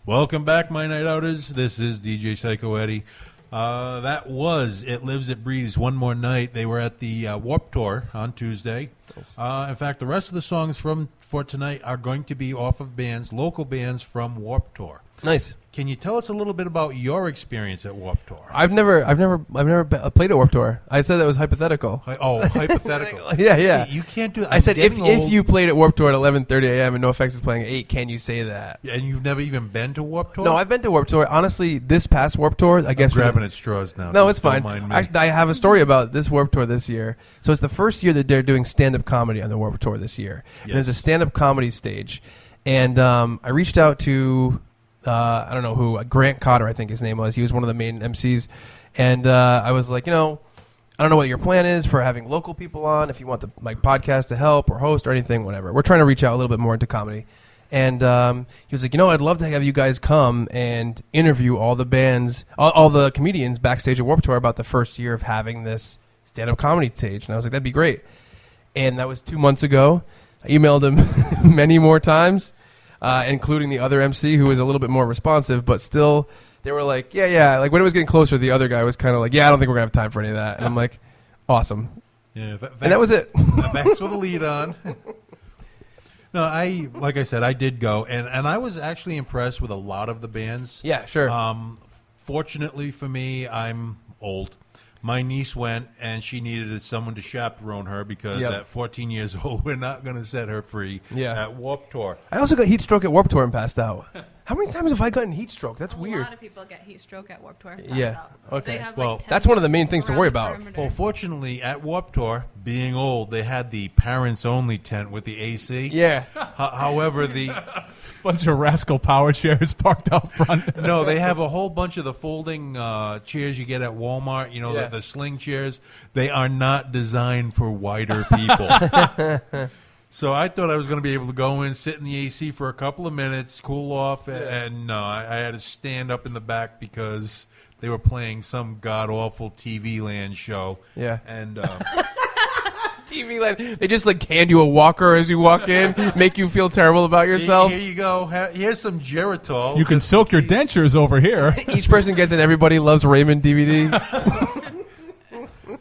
Welcome back, my night outers. This is DJ Psycho Eddie. That was It Lives, It Breathes, One More Night. They were at the Warped Tour on Tuesday. Yes. In fact, the rest of the songs for tonight are going to be off of local bands from Warped Tour. Nice. Can you tell us a little bit about your experience at Warped Tour? I've never played at Warped Tour. I said that was hypothetical. Hypothetical. Yeah. See, you can't do that. I said if you played at Warped Tour at 11:30 a.m. and NoFX is playing at 8, can you say that? And you've never even been to Warped Tour? No, I've been to Warped Tour. Honestly, this past Warped Tour, I guess. I'm grabbing at straws now. No, it's fine. I have a story about this Warped Tour this year. So it's the first year that they're doing stand-up comedy on the Warped Tour this year. Yes. And there's a stand-up comedy stage. And I reached out to... I don't know who, Grant Cotter, I think his name was. He was one of the main MCs. And I was like, I don't know what your plan is for having local people on, if you want the podcast to help or host or anything, whatever. We're trying to reach out a little bit more into comedy. And he was like, I'd love to have you guys come and interview all the bands, all the comedians backstage at Warped Tour about the first year of having this stand-up comedy stage. And I was like, that'd be great. And that was 2 months ago. I emailed him many more times. Including the other MC who was a little bit more responsive, but still they were like, yeah. Like when it was getting closer, the other guy was kind of like, I don't think we're going to have time for any of that. And I'm like, awesome. Yeah, and that was it. Thanks for the lead on. No, like I said, I did go, and I was actually impressed with a lot of the bands. Yeah, sure. Fortunately for me, I'm old. My niece went, and she needed someone to chaperone her because at 14 years old, we're not going to set her free at Warped Tour. I also got heat stroke at Warped Tour and passed out. How many times have I gotten heat stroke? That's weird. A lot of people get heat stroke at Warped Tour. Yeah. Okay. Well, that's one of the main things to worry about. Well, fortunately, at Warped Tour, being old, they had the parents-only tent with the AC. Yeah. However, the... bunch of rascal power chairs parked out front. No, they have a whole bunch of the folding chairs you get at Walmart, the sling chairs. They are not designed for wider people. So I thought I was going to be able to go in, sit in the AC for a couple of minutes, cool off, and no, I had to stand up in the back because they were playing some god-awful TV Land show. Yeah. And... TV Land. They just hand you a walker as you walk in, make you feel terrible about yourself. Here you go. Here's some Geritol. You can soak your dentures over here. Each person gets an Everybody Loves Raymond DVD.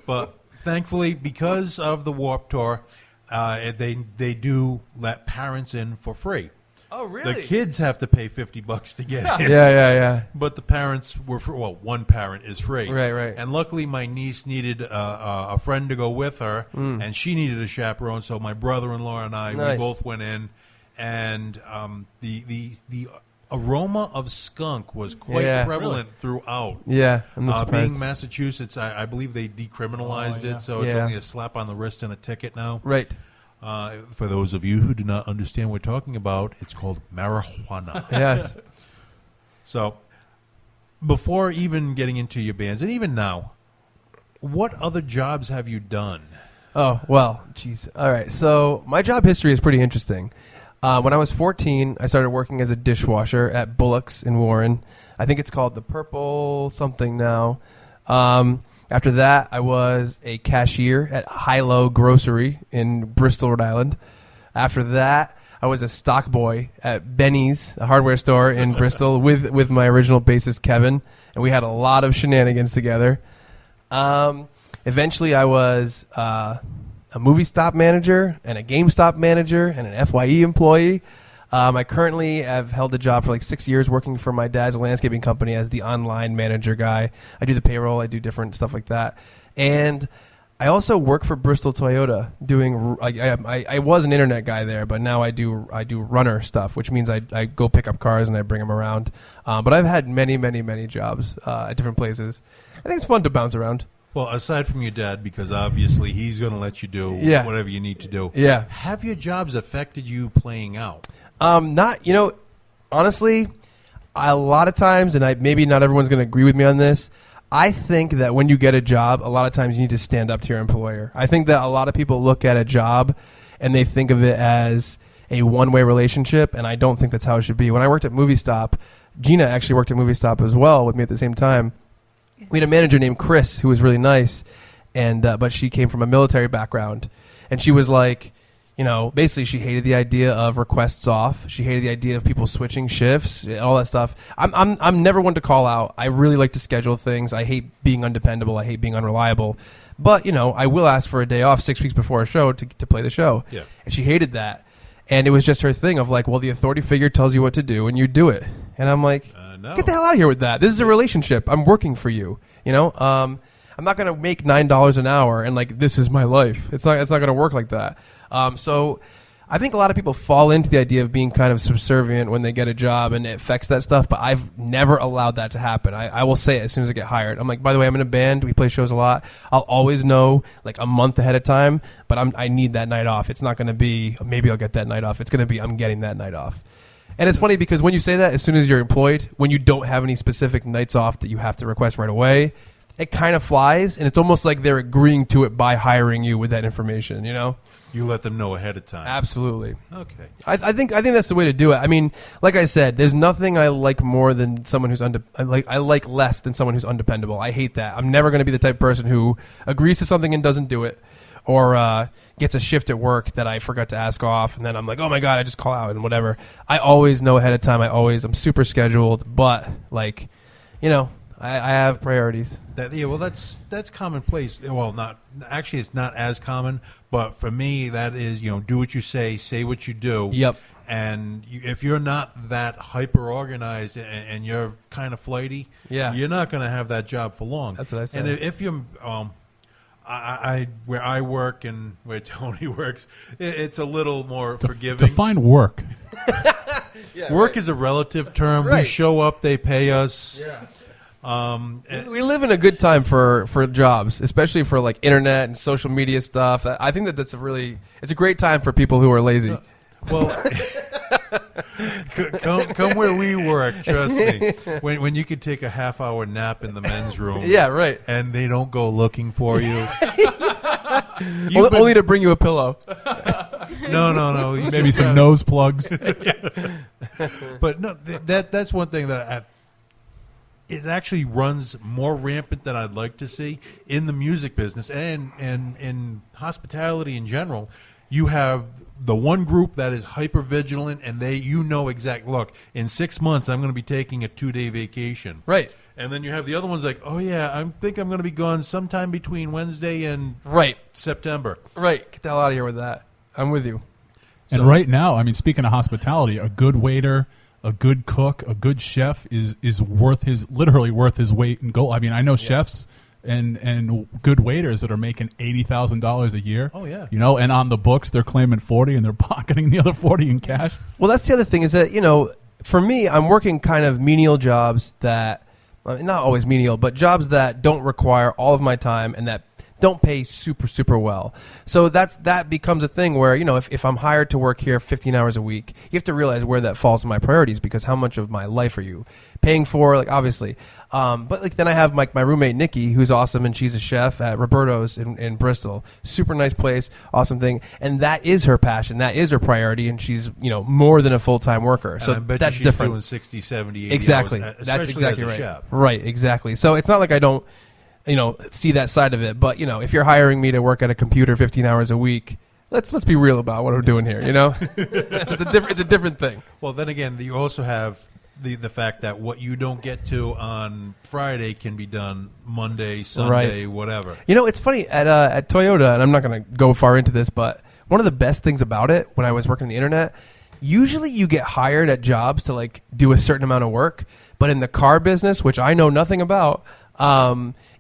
But thankfully, because of the Warped Tour, they do let parents in for free. Oh, really? The kids have to pay $50 to get in. Yeah. But the parents were free. Well, one parent is free. Right. And luckily, my niece needed a friend to go with her, and she needed a chaperone. So my brother-in-law and I, we both went in, and the aroma of skunk was quite prevalent throughout. Yeah, I'm not surprised. Being Massachusetts, I believe they decriminalized it, so it's only a slap on the wrist and a ticket now. Right. For those of you who do not understand what we're talking about, it's called marijuana. Yes. So, before even getting into your bands, and even now, what other jobs have you done? Oh, well, jeez. All right. So, my job history is pretty interesting. When I was 14, I started working as a dishwasher at Bullock's in Warren. I think it's called the Purple something now. After that, I was a cashier at High-Low Grocery in Bristol, Rhode Island. After that, I was a stock boy at Benny's, a hardware store in Bristol, with my original bassist, Kevin. And we had a lot of shenanigans together. Eventually, I was a movie stop manager and a GameStop manager and an FYE employee. I currently have held a job for 6 years working for my dad's landscaping company as the online manager guy. I do the payroll. I do different stuff like that. And I also work for Bristol Toyota doing I was an internet guy there, but now I do runner stuff, which means I go pick up cars and I bring them around. But I've had many jobs at different places. I think it's fun to bounce around. Well, aside from your dad, because obviously he's going to let you do whatever you need to do. Yeah. Have your jobs affected you playing out? Honestly, a lot of times, and maybe not everyone's going to agree with me on this, I think that when you get a job, a lot of times you need to stand up to your employer. I think that a lot of people look at a job and they think of it as a one-way relationship, and I don't think that's how it should be. When I worked at Movie Stop, Gina actually worked at Movie Stop as well with me at the same time. We had a manager named Chris who was really nice, and but she came from a military background, and she was like, basically she hated the idea of requests off. She hated the idea of people switching shifts, all that stuff. I'm never one to call out. I really like to schedule things. I hate being undependable. I hate being unreliable. But, I will ask for a day off 6 weeks before a show to play the show. Yeah. And she hated that. And it was just her thing of like, well, the authority figure tells you what to do and you do it. And I'm like, no. Get the hell out of here with that. This is a relationship. I'm working for you. I'm not going to make $9 an hour and like, this is my life. It's not going to work like that. So I think a lot of people fall into the idea of being kind of subservient when they get a job and it affects that stuff. But I've never allowed that to happen. I will say it as soon as I get hired. I'm like, by the way, I'm in a band. We play shows a lot. I'll always know like a month ahead of time, but I need that night off. It's not going to be, maybe I'll get that night off. It's going to be, I'm getting that night off. And it's funny because when you say that, as soon as you're employed, when you don't have any specific nights off that you have to request right away, it kind of flies. And it's almost like they're agreeing to it by hiring you with that information, You let them know ahead of time. Absolutely. Okay. I think that's the way to do it. I mean, like I said, there's nothing I like more than someone who's I like less than someone who's undependable. I hate that. I'm never going to be the type of person who agrees to something and doesn't do it, or gets a shift at work that I forgot to ask off, and then I'm like, oh my god, I just call out and whatever. I always know ahead of time. I'm super scheduled, but like, I have priorities. That's commonplace. Well, not actually, it's not as common, but for me, that is, do what you say what you do. Yep. And if you're not that hyper organized and you're kind of flighty, you're not going to have that job for long. That's what I say. And if you're, where I work and where Tony works, it's a little more forgiving. Define work. Work is a relative term. Right. We show up, they pay us. Yeah. We live in a good time for jobs, especially for like internet and social media stuff. I think that's it's a great time for people who are lazy. Well, come where we work. Trust me. When you could take a half-hour nap in the men's room, Yeah, right. and they don't go looking for you. Only to bring you a pillow. No. Maybe some nose plugs. But no, that's one thing that it actually runs more rampant than I'd like to see in the music business and in hospitality in general. You have the one group that is hyper vigilant, and exactly. Look, in 6 months, I'm going to be taking a 2-day vacation. Right. And then you have the other ones like, oh yeah, I think I'm going to be gone sometime between Wednesday and September. Right. Get the hell out of here with that. I'm with you. And right now, I mean, speaking of hospitality, a good waiter, a good cook, a good chef is literally worth his weight in gold. I mean, I know chefs and good waiters that are making $80,000 a year. Oh yeah. And on the books they're claiming 40 and they're pocketing the other 40 in cash. Well, that's the other thing is that, for me, I'm working kind of menial jobs that, not always menial, but jobs that don't require all of my time and that don't pay super, super well. So that becomes a thing where, if I'm hired to work here 15 hours a week, you have to realize where that falls in my priorities, because how much of my life are you paying for? Like, obviously. But like then I have my roommate, Nikki, who's awesome, and she's a chef at Roberto's in Bristol. Super nice place, awesome thing. And that is her passion. That is her priority. And she's, more than a full-time worker. And so I bet that's she's different. doing 60, 70, 80 exactly. hours, That's exactly as a right. chef. Right, exactly. So it's not like I don't, see that side of it. But, if you're hiring me to work at a computer 15 hours a week, let's be real about what I'm doing here, It's a different thing. Well, then again, you also have the fact that what you don't get to on Friday can be done Monday, Sunday, whatever. It's funny at Toyota, and I'm not going to go far into this, but one of the best things about it when I was working the internet, usually you get hired at jobs to like do a certain amount of work, but in the car business, which I know nothing about,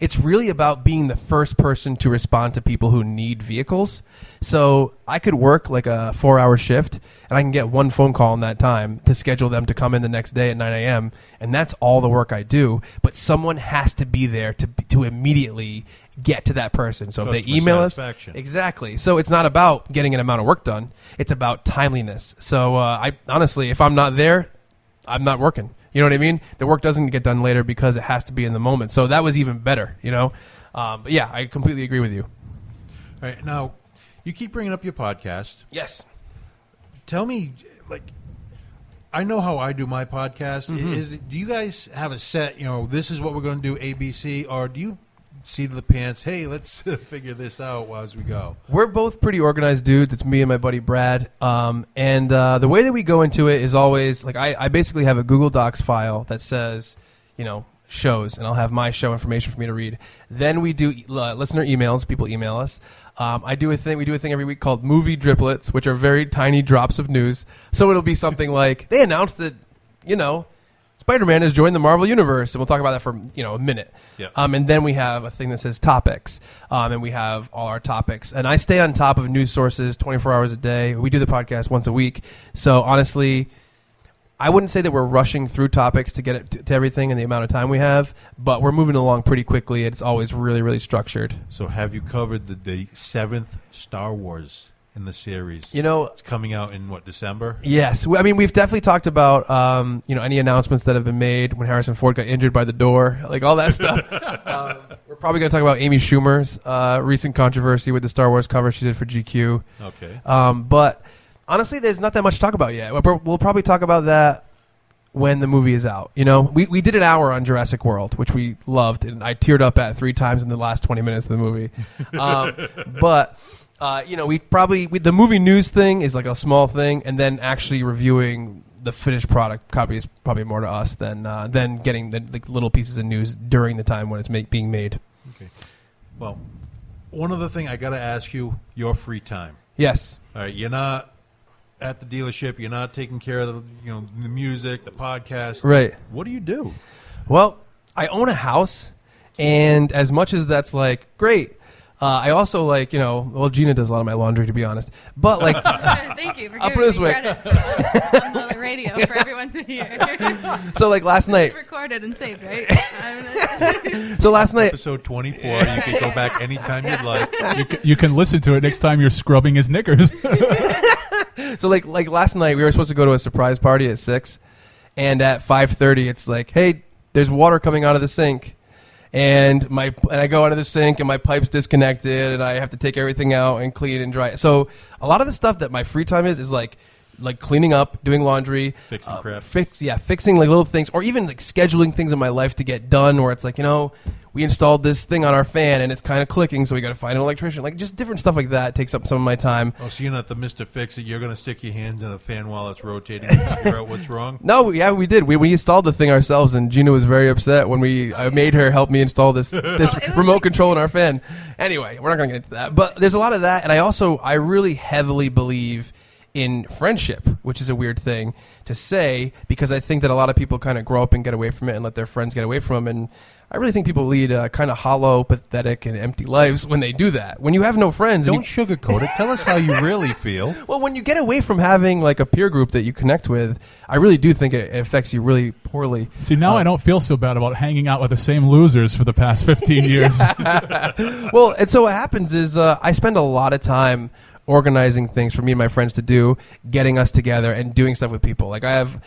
it's really about being the first person to respond to people who need vehicles. So I could work like a 4-hour shift and I can get one phone call in that time to schedule them to come in the next day at 9 a.m. And that's all the work I do. But someone has to be there to immediately get to that person. So if they email us, exactly. So it's not about getting an amount of work done. It's about timeliness. So I honestly, if I'm not there, I'm not working. You know what I mean? The work doesn't get done later because it has to be in the moment. So that was even better, But yeah, I completely agree with you. All right. Now, you keep bringing up your podcast. Yes. Tell me, I know how I do my podcast. Mm-hmm. Do you guys have a set, this is what we're going to do, ABC, or do you seat of the pants. Hey, let's figure this out as we go. We're both pretty organized dudes. It's me and my buddy Brad. And the way that we go into it is always like I basically have a Google Docs file that says, shows, and I'll have my show information for me to read. Then we do listener emails. People email us. We do a thing every week called Movie Driplets, which are very tiny drops of news. So it'll be something like they announced that, Spider-Man has joined the Marvel Universe, and we'll talk about that for a minute. Yeah. And then we have a thing that says topics, and we have all our topics. And I stay on top of news sources 24 hours a day. We do the podcast once a week. So honestly, I wouldn't say that we're rushing through topics to get it to everything in the amount of time we have, but we're moving along pretty quickly. It's always really, really structured. So have you covered the 7th Star Wars in the series? It's coming out in December? Yes. We've definitely talked about, any announcements that have been made when Harrison Ford got injured by the door, like all that stuff. We're probably going to talk about Amy Schumer's recent controversy with the Star Wars cover she did for GQ. Okay. But honestly, there's not that much to talk about yet. We'll probably talk about that when the movie is out. We did an hour on Jurassic World, which we loved, and I teared up at 3 times in the last 20 minutes of the movie. But the movie news thing is like a small thing, and then actually reviewing the finished product copy is probably more to us than getting the little pieces of news during the time when it's being made. Okay. Well, one other thing I got to ask you: your free time. Yes. All right. You're not at the dealership. You're not taking care of the music, the podcast. Right. What do you do? Well, I own a house, and as much as that's like great. I also Gina does a lot of my laundry, to be honest. But thank you for I'll giving put it this me way. credit on the radio for everyone to hear. So last night, It's recorded and saved, right? So last night, episode 24. You can go back anytime you'd like. You can listen to it next time you're scrubbing his knickers. so like last night, we were supposed to go to a surprise party at 6, and at 5:30, it's like, hey, there's water coming out of the sink. And I go out of the sink and my pipe's disconnected and I have to take everything out and clean and dry. So a lot of the stuff that my free time is like cleaning up, doing laundry, fixing crap, fixing like little things, or even like scheduling things in my life to get done. Where it's like we installed this thing on our fan and it's kind of clicking, so we got to find an electrician. Like just different stuff like that takes up some of my time. Oh, so you're not the Mr. Fix-It. You're going to stick your hands in a fan while it's rotating and figure out what's wrong? No, yeah, we did. We installed the thing ourselves, and Gina was very upset when I made her help me install this remote control in our fan. Anyway, we're not going to get into that. But there's a lot of that, and I really heavily believe in friendship, which is a weird thing to say because I think that a lot of people kind of grow up and get away from it and let their friends get away from them. And I really think people lead kind of hollow, pathetic, and empty lives when they do that. When you have no friends. Don't sugarcoat it. Tell us how you really feel. Well, when you get away from having like a peer group that you connect with, I really do think it affects you really poorly. See, now I don't feel so bad about hanging out with the same losers for the past 15 years. Well, and so what happens is I spend a lot of time organizing things for me and my friends to do, getting us together and doing stuff with people. Like I have